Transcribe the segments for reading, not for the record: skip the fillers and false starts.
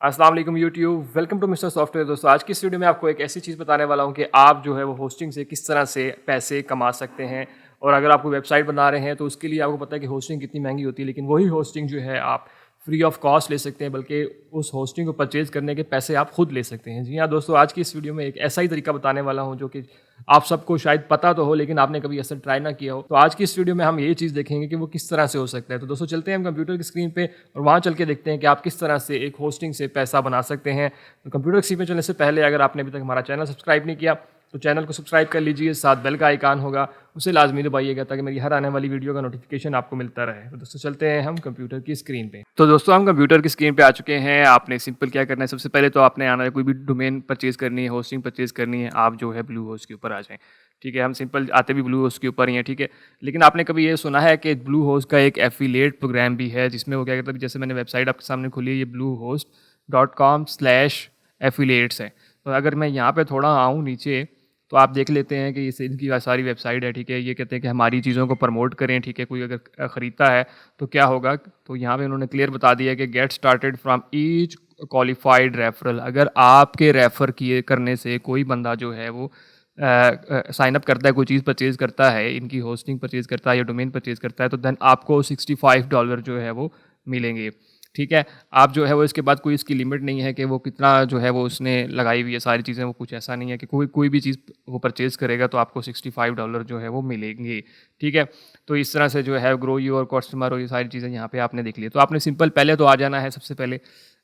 अस्सलाम वालेकुम YouTube, welcome to Mister Software. दोस्तों, आज की इस वीडियो में आपको एक ऐसी चीज़ बताने वाला हूँ कि आप जो है वो होस्टिंग से किस तरह से पैसे कमा सकते हैं। और अगर आपको वेबसाइट बना रहे हैं तो उसके लिए आपको पता है कि होस्टिंग कितनी महंगी होती है, लेकिन वही होस्टिंग जो है आप फ्री ऑफ कॉस्ट ले सकते हैं, बल्कि उस होस्टिंग को परचेज़ करने के पैसे आप खुद ले सकते हैं। जी हाँ दोस्तों, आज की इस वीडियो में एक ऐसा ही तरीका बताने वाला हूँ जो कि आप सबको शायद पता तो हो, लेकिन आपने कभी ऐसा ट्राई ना किया हो। तो आज की इस वीडियो में हम ये चीज़ देखेंगे कि वो किस तरह से हो सकता है। तो दोस्तों, चलते हैं हम कंप्यूटर की स्क्रीन पे और वहाँ चल के देखते हैं कि आप किस तरह से एक होस्टिंग से पैसा बना सकते हैं। तो कंप्यूटर की स्क्रीन पे चलने से पहले अगर आपने अभी तक हमारा चैनल सब्सक्राइब नहीं किया तो चैनल को सब्सक्राइब कर लीजिए, साथ बेल का आइकन होगा उसे लाजमी दबाइएगा ताकि मेरी हर आने वाली वीडियो का नोटिफिकेशन आपको मिलता रहे। तो दोस्तों, चलते हैं हम कंप्यूटर की स्क्रीन पे। तो दोस्तों, हम कंप्यूटर की स्क्रीन पे आ चुके हैं। आपने सिंपल क्या करना है, सबसे पहले तो आपने आना है, कोई भी डोमेन परचेज करनी है, होस्टिंग परचेज करनी है, आप जो है ब्लू होस्ट के ऊपर आ जाएं। ठीक है, हम सिंपल आते भी ब्लू होस्ट के ऊपर ही हैं। ठीक है, लेकिन आपने कभी ये सुना है कि ब्लू होस्ट का एक एफिलिएट प्रोग्राम भी है, जिसमें वो क्या कहता है, जैसे मैंने वेबसाइट आपके सामने खोली है, ये bluehost.com/affiliates है। तो अगर मैं यहाँ पे थोड़ा आऊँ नीचे तो आप देख लेते हैं कि ये इनकी सारी वेबसाइट है। ठीक है, ये कहते हैं कि हमारी चीज़ों को प्रमोट करें। ठीक है, कोई अगर ख़रीदता है तो क्या होगा, तो यहाँ पे उन्होंने क्लियर बता दिया कि get started from each qualified referral. अगर आपके रेफ़र किए करने से कोई बंदा जो है वो साइन अप करता है, कोई चीज़ परचेज़ करता है, इनकी होस्टिंग परचेज़ करता है या डोमेन परचेज़ करता है, तो देन आपको $65 जो है वो मिलेंगे। ठीक है, आप जो है वो इसके बाद कोई इसकी लिमिट नहीं है कि वो कितना जो है वो उसने लगाई हुई है सारी चीज़ें। वो कुछ ऐसा नहीं है कि कोई भी चीज़ वो परचेज़ करेगा तो आपको $65 जो है वो मिलेंगे। ठीक है, तो इस तरह से जो है ग्रो योर कस्टमर और ये सारी चीज़ें यहाँ पे आपने देख ली। तो आपने सिंपल पहले तो आ जाना है सबसे पहले।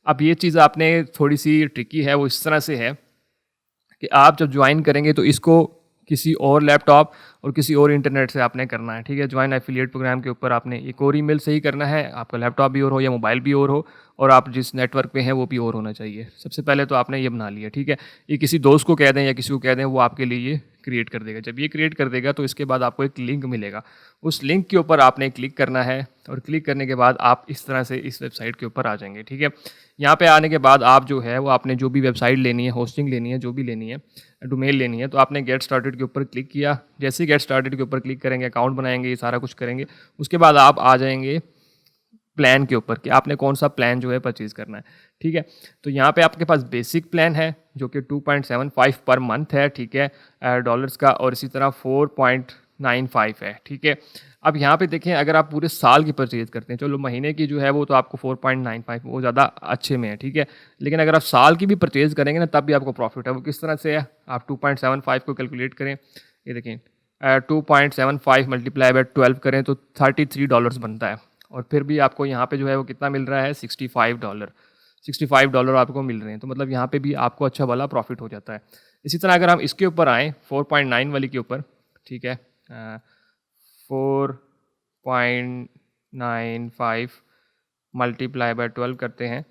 अब ये चीज़ आपने थोड़ी सी ट्रिकी है, वो इस तरह से है कि आप जब ज्वाइन करेंगे तो इसको किसी और लैपटॉप और किसी और इंटरनेट से आपने करना है। ठीक है, ज्वाइन एफिलिएट प्रोग्राम के ऊपर आपने एक और ईमेल से ही करना है। आपका लैपटॉप भी और हो या मोबाइल भी और हो, और आप जिस नेटवर्क पे हैं वो भी और होना चाहिए। सबसे पहले तो आपने ये बना लिया। ठीक है, ये किसी दोस्त को कह दें या किसी को कह दें, वो आपके लिए ये क्रिएट कर देगा। जब ये क्रिएट कर देगा तो इसके बाद आपको एक लिंक मिलेगा, उस लिंक के ऊपर आपने क्लिक करना है और क्लिक करने के बाद आप इस तरह से इस वेबसाइट के ऊपर आ जाएंगे। ठीक है, यहाँ पे आने के बाद आप जो है वो आपने जो भी वेबसाइट लेनी है, होस्टिंग लेनी है, जो भी लेनी है, डोमेन लेनी है, तो आपने गेट स्टार्टेड के ऊपर क्लिक किया। जैसे ही गेट स्टार्टेड के ऊपर क्लिक करेंगे, अकाउंट बनाएंगे, ये सारा कुछ करेंगे, उसके बाद आप आ जाएंगे प्लान के ऊपर कि आपने कौन सा प्लान जो है परचेज़ करना है। ठीक है, तो यहाँ पे आपके पास बेसिक प्लान है जो कि 2.75 पर मंथ है। ठीक है, डॉलर्स का, और इसी तरह 4.95 है। ठीक है, अब यहाँ पे देखें, अगर आप पूरे साल की परचेज़ करते हैं, चलो महीने की जो है वो तो आपको 4.95 वो ज़्यादा अच्छे में है। ठीक है, लेकिन अगर आप साल की भी परचेज़ करेंगे ना, तब भी आपको प्रॉफिट है। वो किस तरह से है, आप 2.75 को कैलकुलेट करें, ये देखें 2.75 मल्टीप्लाई बाय 12 करें तो $33 बनता है। और फिर भी आपको यहाँ पे जो है वो कितना मिल रहा है, $65 आपको मिल रहे हैं। तो मतलब यहाँ पे भी आपको अच्छा वाला प्रॉफिट हो जाता है। इसी तरह अगर हम इसके ऊपर आएँ 4.9 वाली के ऊपर, ठीक है, 4.95 मल्टीप्लाई बाय 12 करते हैं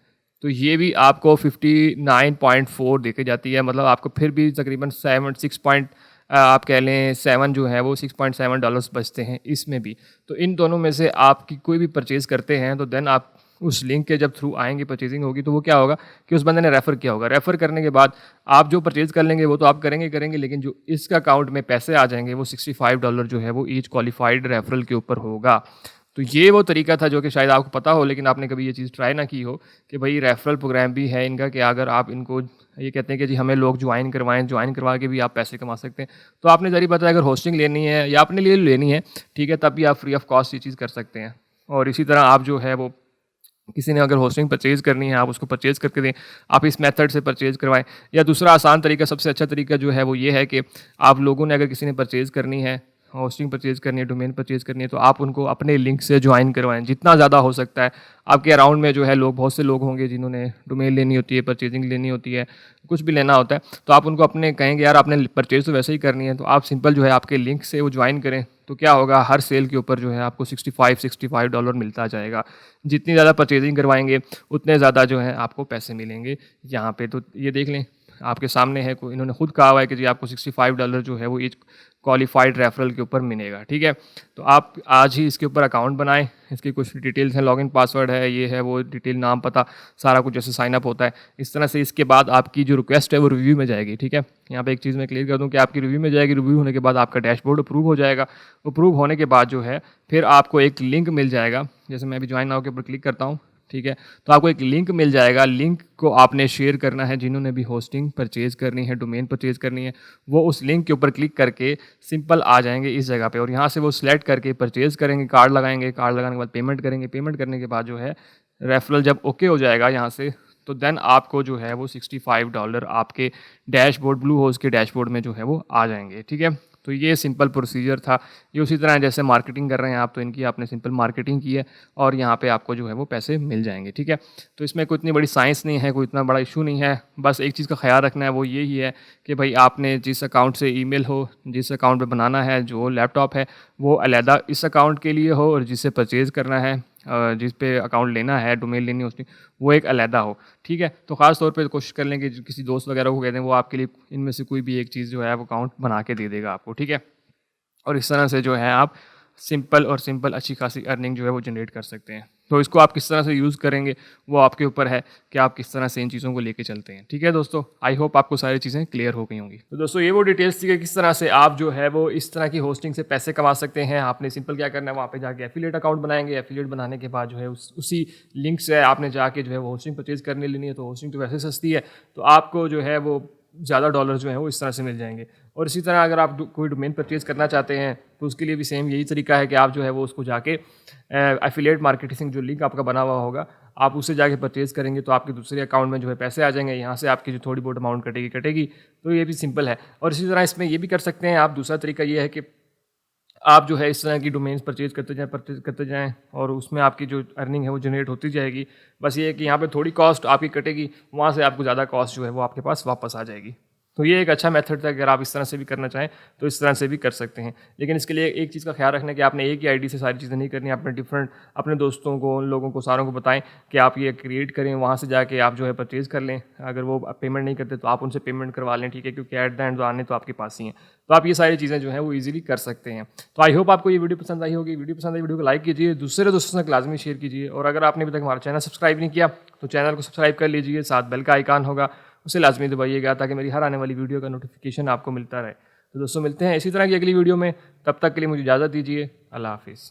तो ये भी आपको 59.4 देके जाती है। मतलब आपको फिर भी तकरीबन 6 आप कह लें 7 जो है वो $6.7 बचते हैं इसमें भी। तो इन दोनों में से आपकी कोई भी परचेज़ करते हैं तो देन आप उस लिंक के जब थ्रू आएंगे, परचेजिंग होगी, तो वो क्या होगा कि उस बंदे ने रेफ़र किया होगा। रेफ़र करने के बाद आप जो परचेज़ कर लेंगे वो तो आप करेंगे, लेकिन जो इसका अकाउंट में पैसे आ जाएंगे वो $65 जो है वो ईच क्वालिफाइड रेफरल के ऊपर होगा। तो ये वो तरीका था जो कि शायद आपको पता हो, लेकिन आपने कभी ये चीज़ ट्राई ना की हो कि भाई रेफरल प्रोग्राम भी है इनका, कि अगर आप इनको ये कहते हैं कि जी हमें लोग ज्वाइन करवा के भी आप पैसे कमा सकते हैं। तो आपने ज़रिए पता है, अगर होस्टिंग लेनी है या अपने लिए लेनी है, ठीक है, तब भी आप फ्री ऑफ कॉस्ट ये चीज़ कर सकते हैं। और इसी तरह आप जो है वो किसी ने अगर होस्टिंग परचेज़ करनी है, आप उसको परचेज़ करके दें, आप इस मेथड से परचेज़ करवाएं। या दूसरा आसान तरीका, सबसे अच्छा तरीका जो है वो ये है कि आप लोगों ने, अगर किसी ने परचेज़ करनी है, होस्टिंग परचेज़ करनी है, डोमेन परचेज़ करनी है, तो आप उनको अपने लिंक से ज्वाइन करवाएं जितना ज़्यादा हो सकता है। आपके अराउंड में जो है लोग, बहुत से लोग होंगे जिन्होंने डोमेन लेनी होती है, परचेजिंग लेनी होती है, कुछ भी लेना होता है, तो आप उनको अपने कहेंगे यार आपने परचेज़ तो वैसे ही करनी है, तो आप सिंपल जो है आपके लिंक से वो ज्वाइन करें। तो क्या होगा, हर सेल के ऊपर जो है आपको $65 मिलता जाएगा। जितनी ज़्यादा परचेजिंग करवाएंगे उतने ज़्यादा जो है आपको पैसे मिलेंगे यहाँ पे। तो ये देख लें, आपके सामने है, कोई इन्होंने खुद कहा हुआ है कि जी आपको $65 जो है वो ईच क्वालिफाइड रेफरल के ऊपर मिलेगा। ठीक है, तो आप आज ही इसके ऊपर अकाउंट बनाएं। इसकी कुछ डिटेल्स हैं, लॉगिन पासवर्ड है, ये है वो डिटेल, नाम पता, सारा कुछ जैसे साइन अप होता है इस तरह से। इसके बाद आपकी जो रिक्वेस्ट है वो रिव्यू में जाएगी। ठीक है, यहाँ पे एक चीज़ मैं क्लियर कर दूँ कि आपकी रिव्यू में जाएगी। रिव्यू होने के बाद आपका डैशबोर्ड अप्रूव हो जाएगा। अप्रूव होने के बाद जो है फिर आपको एक लिंक मिल जाएगा। जैसे मैं अभी ज्वाइन नाउ के ऊपर क्लिक करता हूँ, ठीक है। तो आपको एक लिंक मिल जाएगा, लिंक को आपने शेयर करना है, जिन्होंने भी होस्टिंग परचेज़ करनी है, डोमेन परचेज़ करनी है, वो उस लिंक के ऊपर क्लिक करके सिंपल आ जाएँगे इस जगह पे और यहाँ से वो सिलेक्ट करके परचेज़ करेंगे, कार्ड लगाएँगे, कार्ड लगाने के बाद पेमेंट करेंगे, पेमेंट करने के बाद जो है रेफरल जब ओके हो जाएगा यहाँ से, तो देन आपको जो है वो $65 आपके डैशबोर्ड, ब्लू होस्ट के डैशबोर्ड में जो है वो आ जाएँगे, ठीक है। तो ये सिंपल प्रोसीजर था। ये उसी तरह जैसे मार्केटिंग कर रहे हैं आप, तो इनकी आपने सिंपल मार्केटिंग की है और यहाँ पे आपको जो है वो पैसे मिल जाएंगे, ठीक है। तो इसमें कोई इतनी बड़ी साइंस नहीं है, कोई इतना बड़ा इशू नहीं है। बस एक चीज़ का ख्याल रखना है, वो यही है कि भाई आपने जिस अकाउंट से ईमेल हो, जिस अकाउंट पे बनाना है जो लैपटॉप है, वो अलहदा इस अकाउंट के लिए हो और जिससे परचेज़ करना है, जिस पे अकाउंट लेना है, डोमेन लेनी है उसकी, वो एक अलहदा हो, ठीक है। तो ख़ास तौर पे कोशिश कर लें कि किसी दोस्त वगैरह को कह दें, वो आपके लिए इनमें से कोई भी एक चीज़ जो है वो अकाउंट बना के दे देगा आपको, ठीक है। और इस तरह से जो है आप सिंपल अच्छी खासी अर्निंग जो है वो जनरेट कर सकते हैं। तो इसको आप किस तरह से यूज़ करेंगे वो आपके ऊपर है कि आप किस तरह से इन चीज़ों को लेके चलते हैं, ठीक है दोस्तों। आई होप आपको सारी चीज़ें क्लियर हो गई होंगी। तो दोस्तों ये वो डिटेल्स थी कि किस तरह से आप जो है वो इस तरह की होस्टिंग से पैसे कमा सकते हैं। आपने सिंपल क्या करना है, वहाँ पे जाके एफिलिएट अकाउंट बनाएंगे, एफिलिएट बनाने के बाद जो है उसी लिंक से आपने जाके जो है वो होस्टिंग परचेज करने लेनी है। तो होस्टिंग तो वैसे सस्ती है, तो आपको जो है वो ज़्यादा डॉलर जो है वो इस तरह से मिल जाएंगे। और इसी तरह अगर आप कोई डोमेन परचेज़ करना चाहते हैं तो उसके लिए भी सेम यही तरीका है कि आप जो है वो उसको जाके एफिलिएट मार्केटिंग जो लिंक आपका बना हुआ होगा, आप उससे जाके परचेज़ करेंगे तो आपके दूसरे अकाउंट में जो है पैसे आ जाएंगे, यहाँ से आपकी जो थोड़ी बहुत अमाउंट कटेगी। तो ये भी सिंपल है। और इसी तरह इसमें ये भी कर सकते हैं आप, दूसरा तरीका ये है कि आप जो है इस तरह की डोमेन्स परचेज़ करते जाएँ और उसमें आपकी जो अर्निंग है वो जनरेट होती जाएगी। बस ये है कि यहाँ पे थोड़ी कॉस्ट आपकी कटेगी, वहाँ से आपको ज़्यादा कॉस्ट जो है वो आपके पास वापस आ जाएगी। तो ये एक अच्छा मेथड है, अगर आप इस तरह से भी करना चाहें तो इस तरह से भी कर सकते हैं। लेकिन इसके लिए एक चीज़ का ख्याल रखना है कि आपने एक ही आईडी से सारी चीज़ें नहीं करनी, आपने डिफरेंट अपने दोस्तों को, उन लोगों को, सारों को बताएं कि आप ये क्रिएट करें, वहाँ से जाके आप जो है परचेज़ कर लें। अगर वो पेमेंट नहीं करते तो आप उनसे पेमेंट करवा लें, ठीक है, क्योंकि एट द एंड तो आने तो आपके पास ही हैं। तो आप ये सारी चीज़ें जो है वो ईजिली कर सकते हैं। तो आई होप आपको ये वीडियो पसंद आई होगी। वीडियो पसंद आई, वीडियो को लाइक कीजिए, दूसरे दोस्तों से लाजमी शेयर कीजिए। और अगर आपने अभी तक हमारा चैनल सब्सक्राइब नहीं किया तो चैनल को सब्सक्राइब कर लीजिए, साथ बेल का आइकन होगा उसे लाजमी दबाइएगा ताकि मेरी हर आने वाली वीडियो का नोटिफिकेशन आपको मिलता रहे। तो दोस्तों मिलते हैं इसी तरह की अगली वीडियो में, तब तक के लिए मुझे इजाज़त दीजिए। अल्लाह हाफिज़।